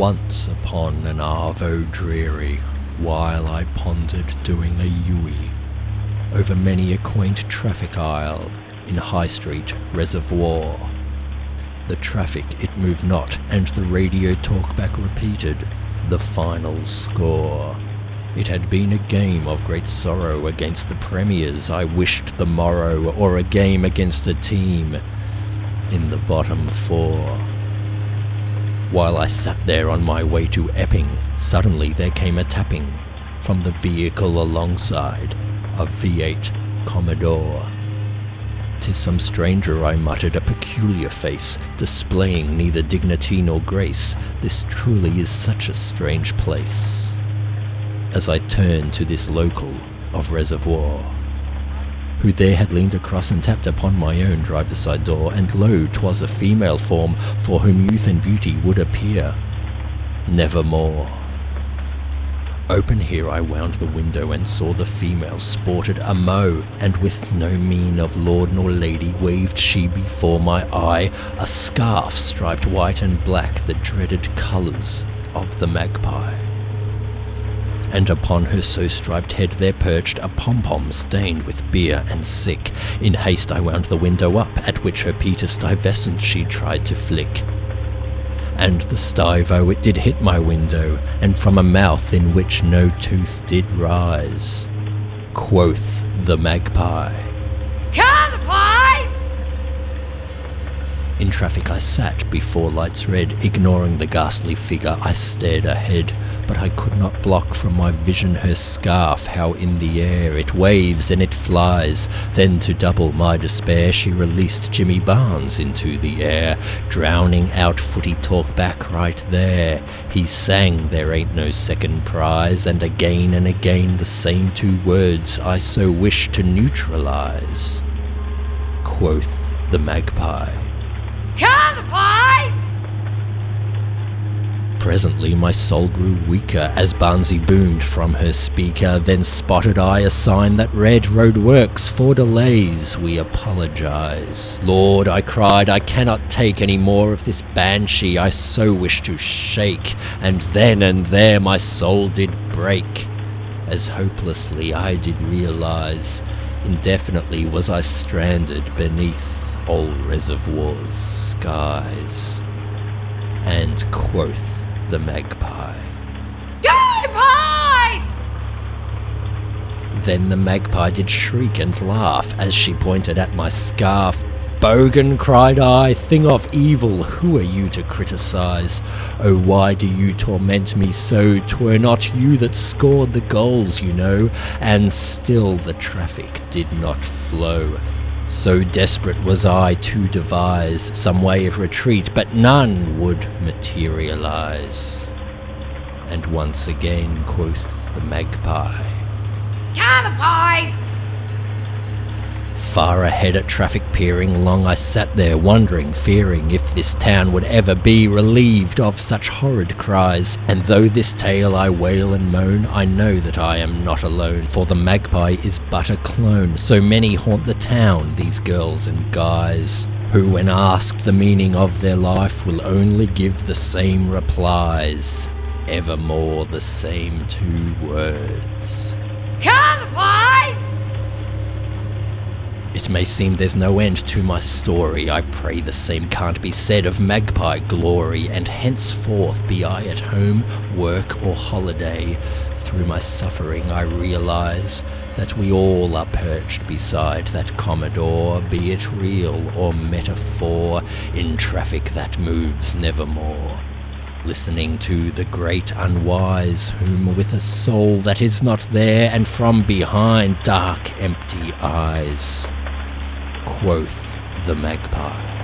Once upon an arvo dreary, while I pondered doing a Yui, over many a quaint traffic aisle, in High Street Reservoir. The traffic it moved not, and the radio talkback repeated the final score. It had been a game of great sorrow against the premiers I wished the morrow, or a game against a team in the bottom four. While I sat there on my way to Epping, suddenly there came a tapping from the vehicle alongside, a V8 Commodore. "'Tis some stranger," I muttered, "a peculiar face, displaying neither dignity nor grace. This truly is such a strange place." As I turned to this local of Reservoir, who there had leaned across and tapped upon my own driver's side door, and lo, 'twas a female form, for whom youth and beauty would appear nevermore. Open here I wound the window, and saw the female sported a mo, and with no mien of lord nor lady waved she before my eye a scarf striped white and black, the dreaded colours of the Magpie. And upon her so striped head there perched a pom-pom stained with beer and sick. In haste I wound the window up, at which her Peter Stuyvesant she tried to flick. And the stivo it did hit my window, and from a mouth in which no tooth did rise, quoth the Magpie, "Come, boys!" In traffic I sat before lights red, ignoring the ghastly figure. I stared ahead, but I could not block from my vision her scarf, how in the air it waves and it flies. Then to double my despair she released Jimmy Barnes into the air, drowning out footy talk back right there. He sang "There ain't no second prize," and again the same two words I so wish to neutralize. Quoth the Magpie, "Come, boys!" Presently my soul grew weaker as Barnesy boomed from her speaker. Then spotted I a sign that read, "Roadworks, for delays we apologize." "Lord," I cried, "I cannot take any more of this banshee, I so wish to shake." And then and there my soul did break, as hopelessly I did realize indefinitely was I stranded beneath old Reservoir's skies. And quoth the Magpie, "Go, boys!" Then the Magpie did shriek and laugh as she pointed at my scarf. "Bogan," cried I, "thing of evil, who are you to criticize? Oh, why do you torment me so? 'Twere not you that scored the goals, you know." And still the traffic did not flow. So desperate was I to devise some way of retreat, but none would materialize. And once again quoth the Magpie, "Come, boys!" Far ahead at traffic peering, long I sat there wondering, fearing if this town would ever be relieved of such horrid cries. And though this tale I wail and moan, I know that I am not alone, for the Magpie is but a clone. So many haunt the town, these girls and guys, who when asked the meaning of their life will only give the same replies, evermore the same two words. "Come, boys!" It may seem there's no end to my story, I pray the same can't be said of Magpie glory, and henceforth be I at home, work or holiday, through my suffering I realize that we all are perched beside that Commodore, be it real or metaphor, in traffic that moves nevermore, listening to the great unwise, whom with a soul that is not there, and from behind dark empty eyes, quoth the Magpie.